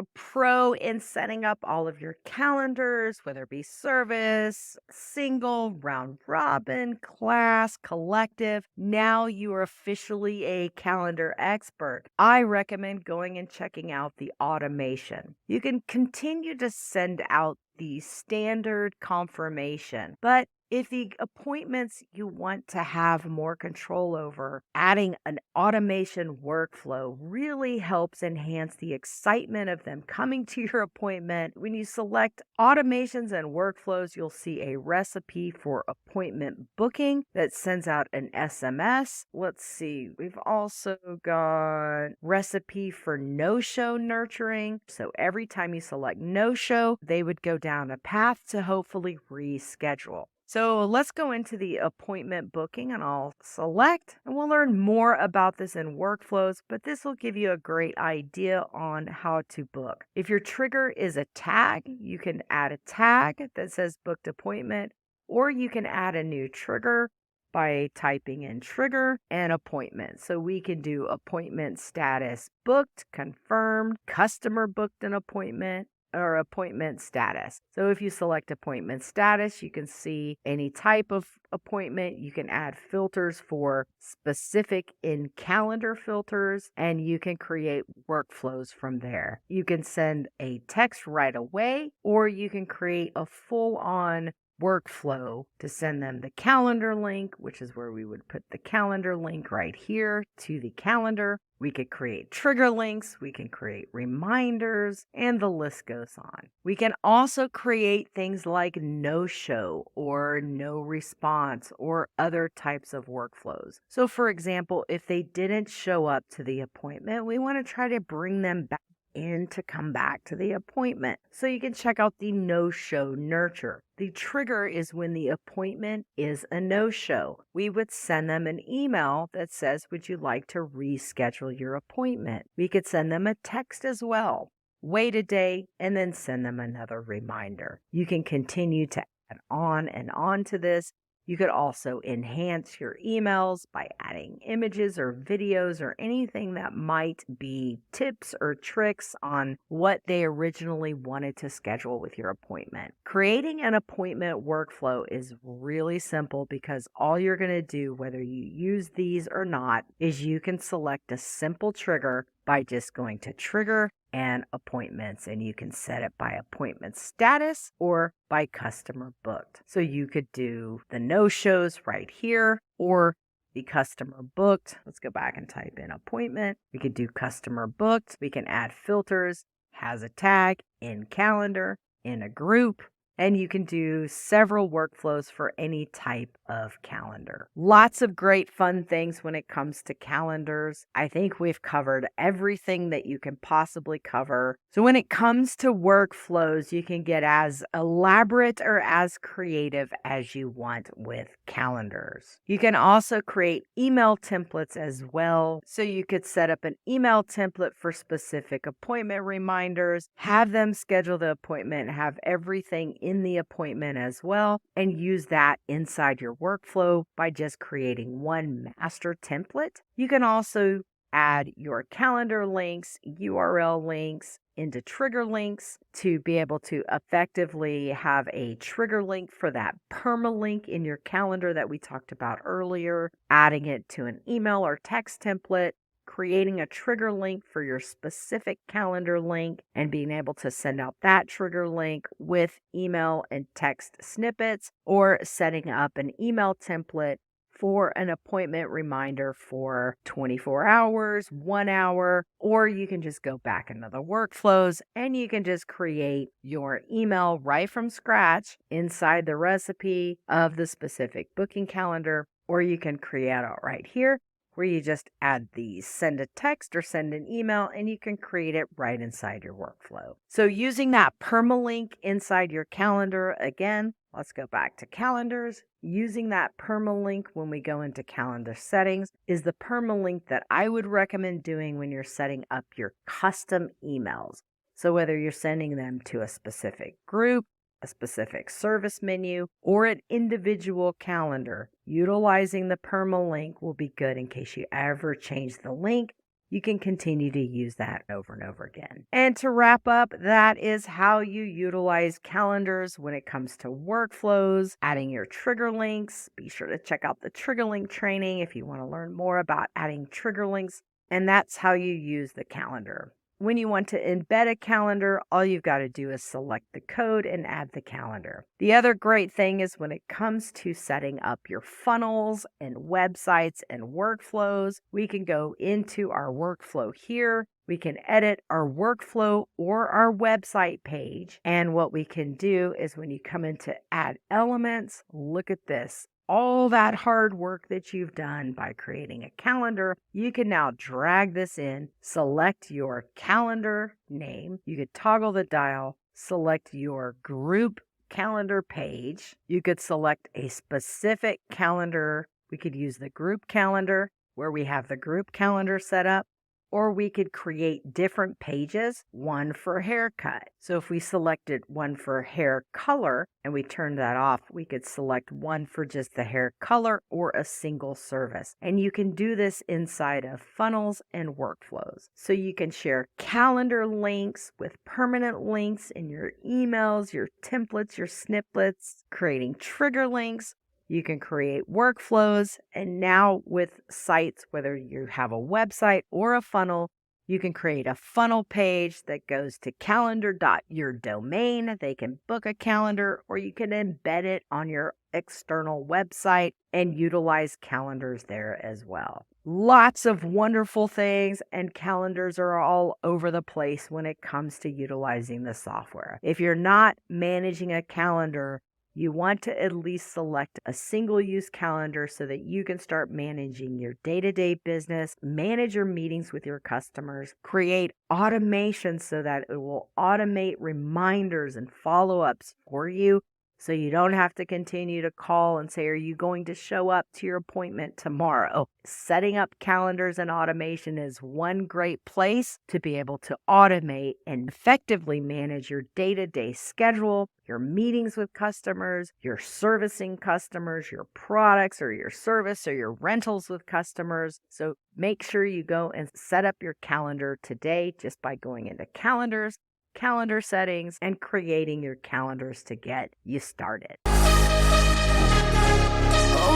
a pro in setting up all of your calendars, whether it be service, single, round robin, class, collective, now you are officially a calendar expert. I recommend going and checking out the automation. You can continue to send out the standard confirmation, but if the appointments you want to have more control over, adding an automation workflow really helps enhance the excitement of them coming to your appointment. When you select automations and workflows, you'll see a recipe for appointment booking that sends out an SMS. Let's see, we've also got recipe for no-show nurturing. So every time you select no-show, they would go down a path to hopefully reschedule. So let's go into the appointment booking and I'll select, and we'll learn more about this in workflows, but this will give you a great idea on how to book. If your trigger is a tag, you can add a tag that says booked appointment, or you can add a new trigger by typing in trigger and appointment. So we can do appointment status booked, confirmed, customer booked an appointment, or appointment status. So if you select appointment status, you can see any type of appointment. You can add filters for specific in calendar filters, and you can create workflows from there. You can send a text right away, or you can create a full-on workflow to send them the calendar link, which is where we would put the calendar link right here to the calendar. We could create trigger links, we can create reminders, and the list goes on. We can also create things like no-show or no response or other types of workflows. So for example, if they didn't show up to the appointment, we want to try to bring them back in to come back to the appointment. So you can check out the no-show nurture. The trigger is when the appointment is a no-show. We would send them an email that says, would you like to reschedule your appointment? We could send them a text as well. Wait a day and then send them another reminder. You can continue to add on and on to this. You could also enhance your emails by adding images or videos or anything that might be tips or tricks on what they originally wanted to schedule with your appointment. Creating an appointment workflow is really simple because all you're going to do, whether you use these or not, is you can select a simple trigger by just going to trigger and appointments, and you can set it by appointment status or by customer booked. So you could do the no-shows right here or the customer booked. Let's go back and type in appointment. We could do customer booked. We can add filters, has a tag, in calendar, in a group, and you can do several workflows for any type of calendar. Lots of great fun things when it comes to calendars. I think we've covered everything that you can possibly cover. So when it comes to workflows, you can get as elaborate or as creative as you want with calendars. You can also create email templates as well. So you could set up an email template for specific appointment reminders, have them schedule the appointment, have everything in the appointment as well, and use that inside your workflow by just creating one master template. You can also add your calendar links, URL links into trigger links to be able to effectively have a trigger link for that permalink in your calendar that we talked about earlier, adding it to an email or text template, creating a trigger link for your specific calendar link and being able to send out that trigger link with email and text snippets, or setting up an email template for an appointment reminder for 24 hours, 1 hour, or you can just go back into the workflows and you can just create your email right from scratch inside the recipe of the specific booking calendar, or you can create it right here where you just add the send a text or send an email and you can create it right inside your workflow. So using that permalink inside your calendar, again, let's go back to calendars. Using that permalink when we go into calendar settings is the permalink that I would recommend doing when you're setting up your custom emails. So whether you're sending them to a specific group, a specific service menu, or an individual calendar, utilizing the permalink will be good in case you ever change the link you can continue to use that over and over again. And to wrap up, that is how you utilize calendars when it comes to workflows, adding your trigger links. Be sure to check out the trigger link training if you want to learn more about adding trigger links. And that's how you use the calendar. When you want to embed a calendar, all you've got to do is select the code and add the calendar. The other great thing is when it comes to setting up your funnels and websites and workflows, we can go into our workflow here. We can edit our workflow or our website page. And what we can do is when you come into add elements, look at this. All that hard work that you've done by creating a calendar, you can now drag this in, select your calendar name. You could toggle the dial, select your group calendar page. You could select a specific calendar. We could use the group calendar where we have the group calendar set up. Or we could create different pages, one for haircut. So if we selected one for hair color and we turned that off, we could select one for just the hair color or a single service. And you can do this inside of funnels and workflows. So you can share calendar links with permanent links in your emails, your templates, your snippets, creating trigger links. You can create workflows, and now with sites, whether you have a website or a funnel, you can create a funnel page that goes to calendar.yourdomain. They can book a calendar, or you can embed it on your external website and utilize calendars there as well. Lots of wonderful things, and calendars are all over the place when it comes to utilizing the software. If you're not managing a calendar, you want to at least select a single-use calendar so that you can start managing your day-to-day business, manage your meetings with your customers, create automation so that it will automate reminders and follow-ups for you so you don't have to continue to call and say, are you going to show up to your appointment tomorrow? Setting up calendars and automation is one great place to be able to automate and effectively manage your day-to-day schedule, your meetings with customers, your servicing customers, your products or your service or your rentals with customers. So make sure you go and set up your calendar today just by going into calendars, calendar settings, and creating your calendars to get you started. Oh,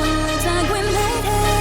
it looks like we made it.